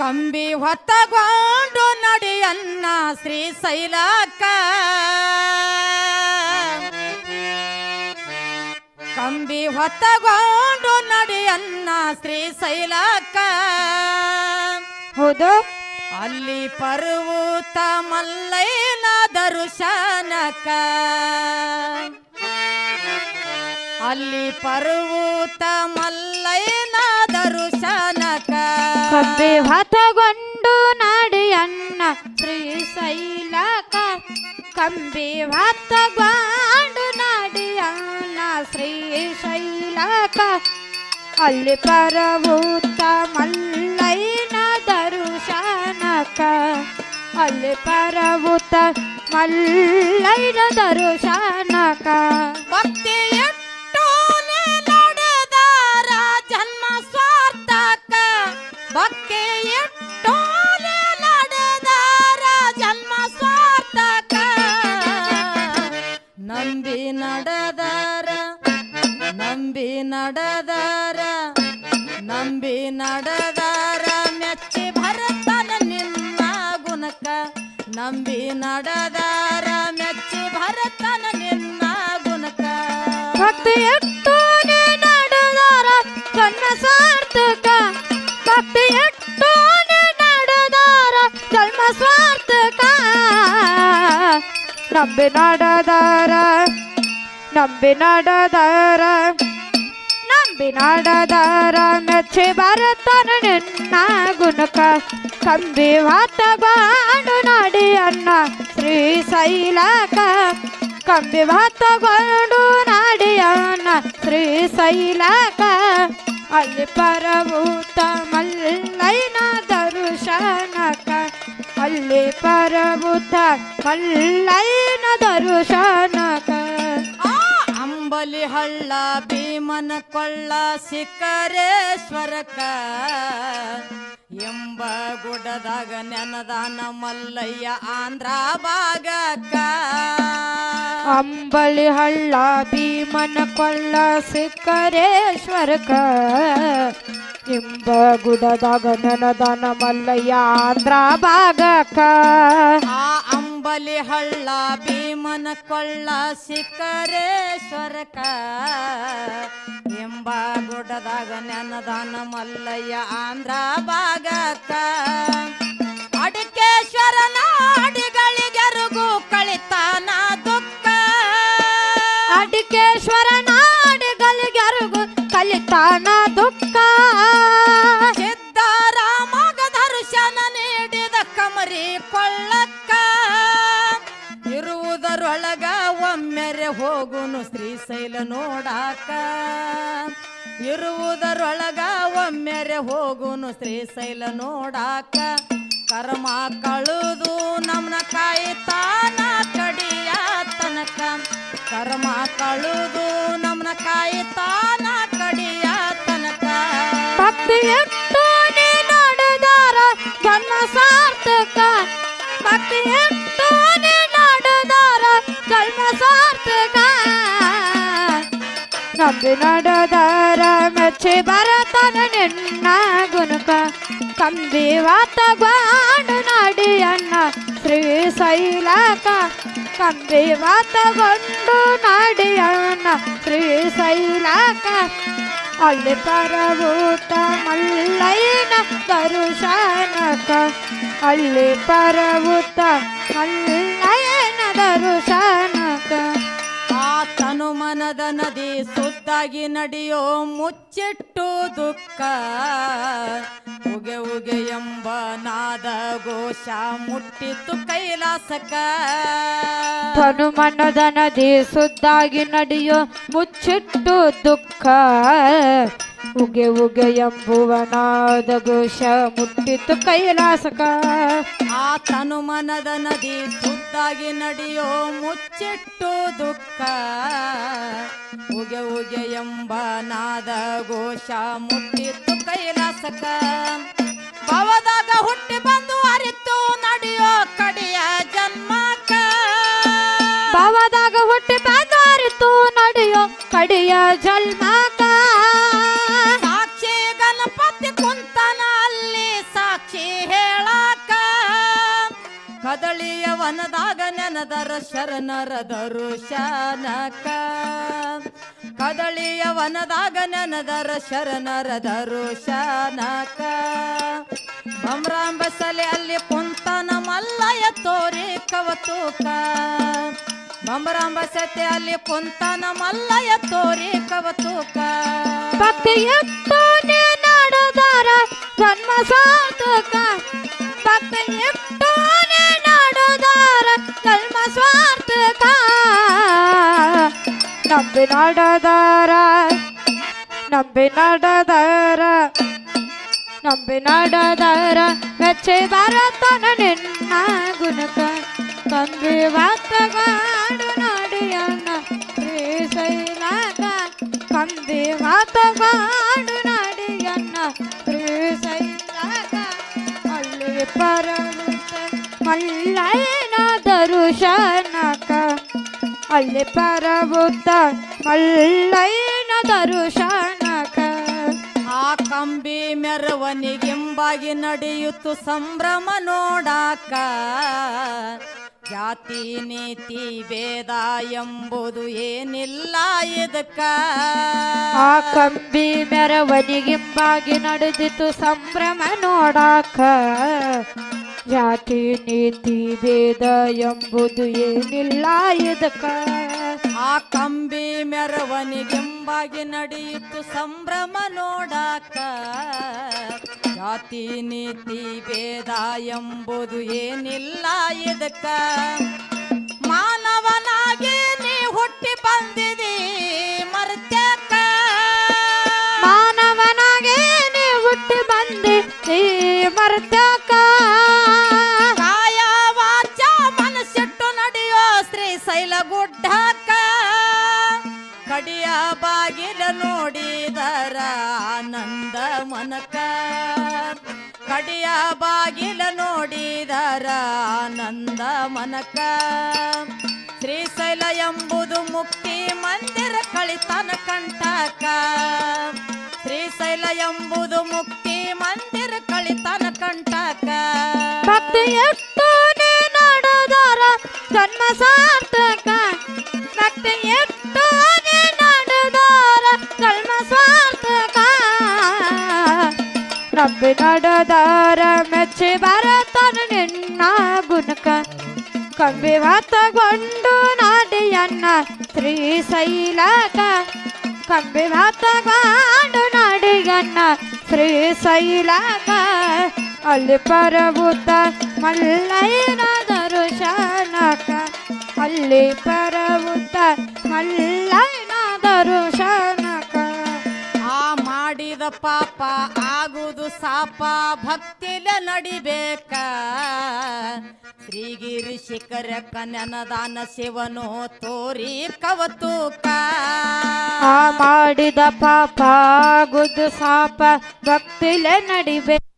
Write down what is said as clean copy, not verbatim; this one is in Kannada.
ಕಂಬಿ ಹೊತ್ತಗೊಂಡು ನಡಿಯನ್ನ ಶ್ರೀಶೈಲಕ್ಕ ಕಂಬಿ ಹೊತ್ತಗೊಂಡು ನಡಿಯನ್ನ ಶ್ರೀಶೈಲಕ್ಕ ಹೌದು ಅಲ್ಲಿ ಪರ್ವತ ಮಲ್ಲಯ್ಯನ ದರ್ಶನಕ್ಕ ಅಲ್ಲಿ ಪರ್ವತ ಮಲ್ಲಯ್ಯನ ದರ್ಶನಕ್ಕ ಕಂಬಿ ಹೊತ್ತಗೊಂಡು ನಡಿಯನ್ನ ಶ್ರೀಶೈಲಕ ಕಂಬಿ ಹೊತ್ತಗೊಂಡು ನಡಿಯನ್ನ ಶ್ರೀಶೈಲಕ ಅಲ್ಲಿ ಪರ್ವತ ಮಲ್ಲಯ್ಯನ ದರ್ಶನಕ ಅಲ್ಲಿ ಪರ್ವತ ಮಲ್ಲಯ್ಯನ ದರ್ಶನಕ ಭಕ್ತಿ ನಡೆದಾರ ಜನ್ಮ ಸ್ವಾರ್ಥಕ ಭಕ್ತಿ ನಡೆದಾರ ಜನ್ಮ ಸ್ವಾರ್ಥಕ ನಂಬಿ ನಡೆದಾರ ನಂಬಿ ನಡೆದಾರ ನಂಬಿ ನಡೆದಾರ ಮೆಚ್ಚಿ ಭರತನ ನಿನ್ನ ಗುಣಕ ನಂಬಿ ನಡೆದಾರ ಮೆಚ್ಚಿ ಭರತನ ನಿನ್ನ ಗುಣಕ ಭಕ್ತಿ ಎಟ್ಟು ನಡೆದಾರ ಜನ್ಮ ಸಾರ್ಥಕ ಭಕ್ತಿ ಎಟ್ಟು ನಡೆದಾರ ಜನ್ಮ ಸ್ವಾರ್ಥಕ ನಂಬಿ ನಡೆದಾರ ನಂಬಿ ನಡೆದಾರ ನಂಬಿ ನಡೆದಾರ ಮೆಚ್ಚಿ ಭರತನ ನಿನ್ನ ಗುಣಕ ಕಂಬಿ ಹೊತ್ತಗೊಂಡು ನಡಿಯನ್ನ ಶ್ರೀಶೈಲಕ ಕಂಬಿ ಹೊತ್ತಗೊಂಡು ನಡಿಯನ್ನ ಶ್ರೀಶೈಲಕ ಅಲ್ಲಿ ಪರ್ವತ ಮಲ್ಲಯ್ಯನ ದರ್ಶನಕ ಅಲ್ಲಿ ಪರ್ವತ ಮಲ್ಲಯ್ಯನ ದರ್ಶನಕ ಅಂಬಲಿ ಹಳ್ಳ ಭೀಮನ ಕೊಳ್ಳ ಶಿಖರೇಶ್ವರಕ ಎಂಬ ಗುಡ್ಡದಾಗ ನೆನದಾನ ಮಲ್ಲಯ್ಯ ಆಂಧ್ರ ಭಾಗಕ್ಕ ಅಂಬಲಿ ಹಳ್ಳ ಭೀಮನ ಕೊಳ್ಳ ಶಿಖರೇಶ್ವರಕ ಎಂಬ ಗುಡದಾಗ ನೆನದಾನ ಮಲ್ಲಯ್ಯ ಆಂಧ್ರ ಭಾಗಕ್ಕ ಆ ಅಂಬಲಿ ಹಳ್ಳ ಭೀಮನ ಕೊಳ್ಳ ಶಿಖರೇಶ್ವರಕ ಎಂಬ ಗುಡ್ಡದಾಗ ನೆನದಾನ ಮಲ್ಲಯ್ಯ ಆಂಧ್ರ ಭಾಗಕ್ಕ ಅಡಿಕೇಶ್ವರನ ಅಡಿಗಳಿಗೆರುಗು ಕಳಿತಾನ ದುಃಖ ಅಡಿಕೇಶ್ವರನ ಅಡಿಗಳಿಗೆರುಗು ಕಲಿತಾನ ದುಃಖ ಸಿದ್ದರಾಮಗ ದರ್ಶನ ನೀಡಿದ ಕಮರಿ ಕೊಳ್ಳಕ್ಕ ಇರುವುದರೊಳಗ ಒಮ್ಮೆರೆ ಹೋಗುನು ಶ್ರೀಶೈಲ ನೋಡಾಕ ಇರುವುದರೊಳಗ ಒಮ್ಮೆರೆ ಹೋಗುನು ಶ್ರೀಶೈಲ ನೋಡಾಕ ಕರ್ಮ ಕಳುದು ನಮ್ನ ಕಾಯಿತಾನ ಕಡಿಯ ತನಕ ಕರ್ಮ ಕಳುದು ನಮ್ನ ಕಾಯಿತಾನ ಕಡಿಯ ತನಕ ಭಕ್ತಿ ಎಟ್ಟು ನಡೆದಾರ ಜನ್ಮ ಸಾರ್ಥಕ ಭಕ್ತಿ ಎಟ್ಟು ನಡೆದಾರ ಜನ್ಮ ಸಾರ್ಥಕ ನಂಬಿ ನಡೆದಾರ ಮೆಚ್ಚಿ ಭರತನ ನಿನ್ನ ಗುಣಕ ಕಂಬಿ ಹೊತ್ತಗೊಂಡು ನಡಿಯನ್ನ ಶ್ರೀಶೈಲಕ ಕಂಬಿ ಹೊತ್ತಗೊಂಡು ನಡಿಯನ್ನ ಶ್ರೀಶೈಲಕ ಅಲ್ಲಿ ಪರ್ವತ ಮಲ್ಲಯ್ಯನ ದರ್ಶನಕ ಅಲ್ಲಿ ಪರ್ವತ ಮಲ್ಲಯ್ಯನ ದರ್ಶನಕ ಆ ತನು ಮನದ ನದಿ ಸುತ್ತಾಗಿ ನಡೆಯೋ ಮುಚ್ಚಿಟ್ಟು ದುಃಖ ಉಗೆ ಉಗೆ ಎಂಬ ನಾದ ಘೋಷ ಮುಟ್ಟಿತು ಕೈಲಾಸಕ ತನು ಮನದ ನದಿ ಸುದ್ದಾಗಿ ನಡೆಯೋ ಮುಚ್ಚಿಟ್ಟು ದುಃಖ ಉಗೆ ಉಗೆ ಎಂಬುವ ನಾದ ಘೋಷ ಮುಟ್ಟಿತು ಕೈಲಾಸಕ ಆ ತನು ಮನದ ನದಿ ಸುತ್ತಾಗಿ ನಡೆಯೋ ಮುಚ್ಚಿಟ್ಟು ದುಃಖ ಉಗೆ ಉಗೆ ಎಂಬ ನಾದ ಘೋಷ ಮುಟ್ಟಿತು ಕೈಲಾಸಕ ಭವದಾಗ ಹುಟ್ಟಿ ಬಂದು ಅರಿತು ನಡೆಯೋ ಕಡೆಯ ಜನ್ಮಕ ಭವದಾಗ ಹುಟ್ಟಿ ಬಂದು ಅರಿತು ನಡೆಯೋ ಕಡೆಯ ಜನ್ಮಕ ಸಾಕ್ಷಿ ಗಣಪತಿ ಕುಂತನ ಅಲ್ಲಿ ಸಾಕ್ಷಿ ವನದಾಗ ನೆನದರ ಶರಣರ ದರುಶನಕ ಕದಳಿಯ ವನದಾಗ ನೆನದರ ಶರಣರ ದರುಶನಕ ಭ್ರಮರಾಂಬ ಸಲೆ ಅಲ್ಲಿ ಕುಂತನ ಮಲ್ಲಯ ತೋರಿ ಕವತೂಕ ಭ್ರಮರಾಂಬ ಸತೆ ಅಲ್ಲಿ ಕುಂತನ ಮಲ್ಲಯ ತೋರಿ ಕವತೂಕ ಭಕ್ತಿ ಎಟ್ಟು ನಾಡದಾರ ಜನ್ಮ ಸಾರ್ಥಕ ಭಕ್ತಿ ಎಟ್ಟು ನಾಡದಾರ ಜನ್ಮ ಸ್ವಾರ್ಥಕ ನಂಬಿ ನಾಡದಾರ ನಂಬಿ ನಾಡದಾರ ನಂಬಿ ನಾಡದಾರ ಮೆಚ್ಚಿ ಭಾರತನ ನಿನ್ನ ಗುಣಕ ಕಂಬಿ ವಾತಗಾಡು ನಾಡಿಯನ್ನ ಶ್ರೀಶೈಲಕ ಕಂಬಿ ವಾತಗಾಡು ನಾಡಿಯನ್ನ ಶ್ರೀಶೈಲಕ ಅಲ್ಲಿ ಪರಮುತ್ತ ಮಲ್ಲಯ್ಯನ ದರುಶನಕ ಅಲ್ಲಿ ಪರಬುದ್ಧ ಮಲ್ಲಯ್ಯನ ದರುಶನಕ ಆ ಕಂಬಿ ಮೆರವಣಿಗೆಂಬಾಗಿ ನಡೆಯುತ್ತು ಸಂಭ್ರಮ ನೋಡಾಕ ಜಾತಿ ನೀತಿ ಭೇದ ಎಂಬುದು ಏನಿಲ್ಲ ಇದಕ್ಕ ಆ ಕಂಬಿ ಮೆರವಣಿಗೆಂಬಾಗಿ ನಡೆದಿತ್ತು ಸಂಭ್ರಮ ನೋಡಾಕ ಜಾತಿ ನೀತಿ ಭೇದ ಎಂಬುದು ಏನಿಲ್ಲ ಇದಕ್ಕ ಆ ಕಂಬಿ ಮೆರವಣಿಗೆಂಬಾಗಿ ನಡೆಯಿತು ಸಂಭ್ರಮ ನೋಡಾಕ ಜಾತಿ ನೀತಿ ಭೇದ ಎಂಬುದು ಏನಿಲ್ಲ ಇದಕ್ಕ ಮಾನವನಾಗಿ ನೀ ಹುಟ್ಟಿ ಬಂದಿದಿ ಮರ್ತ್ಯಾಕ ಮಾನವನಾಗಿ ನೀ ಹುಟ್ಟಿ ಬಂದಿದಿ ಮರ್ತ್ಯಾಕ ಕಾಯ ವಾಚ ಮನಸ್ಸಿಟ್ಟು ನಡೆಯೋ ಶ್ರೀಶೈಲ ಗುಡ್ಡಕ್ಕ ಕಡಿಯ ಬಾಗಿಲ ನೋಡಿದರ ಆನಂದ ಮನಕ ಕಡಿಯ ಬಾಗಿಲ ನೋಡಿದರ ಆನಂದ ಮನಕ ಶ್ರೀಶೈಲ ಎಂಬುದು ಮುಕ್ತಿ ಮಂದಿರ ಕಳಿತನ ಕಂಠಕ ಶ್ರೀಶೈಲ ಎಂಬುದು ಮುಕ್ತಿ ಮಂದಿರ ಕಳಿತನ ಕಂಠಕ ಭಕ್ತಿ ಎಷ್ಟು ನಾಡದಾರ ಜನ್ಮ ಸಾರ್ಥಕ ಭಕ್ತಿ ಎಷ್ಟು ನಾಡದಾರ ಜನ್ಮ ಸಾರ್ಥಕ ನಂಬಿ ನಾಡದಾರ ಮೆಚ್ಚಿ ಭಾರತನ ನಿನ್ನ ಗುಣಕ ಕಂಬಿ ವಾತಗೊಂಡು ನಾಡಿಯನ್ನ ಶ್ರೀಶೈಲಕ ಕಂಬಿ ವಾತಗೊಂಡು ನಾಡಿಯನ್ನ ಶ್ರೀಶೈಲಕ ಅಲ್ಲಿ ಪರಭೂತ ಮಲ್ಲಯ್ಯನ ದರುಶನಕ ಅಲ್ಲಿ ಪರಭೂತ ಮಲ್ಲಯ್ಯನ ದರುಶನಕ ಆ ಮಾಡಿದ ಪಾಪ ಆಗುದು ಸಾಪ ಭಕ್ತಿಲ ನಡಿಬೇಕ ಶ್ರೀಗಿರಿ ಶಿಖರಕ್ಕ ನೆನದಾನ ಶಿವನು ತೋರಿ ಕವತೂಕ ಆ ಮಾಡಿದ ಪಾಪ ಆಗುದು ಸಾಪ ಭಕ್ತಿಲೆ ನಡಿಬೇಕು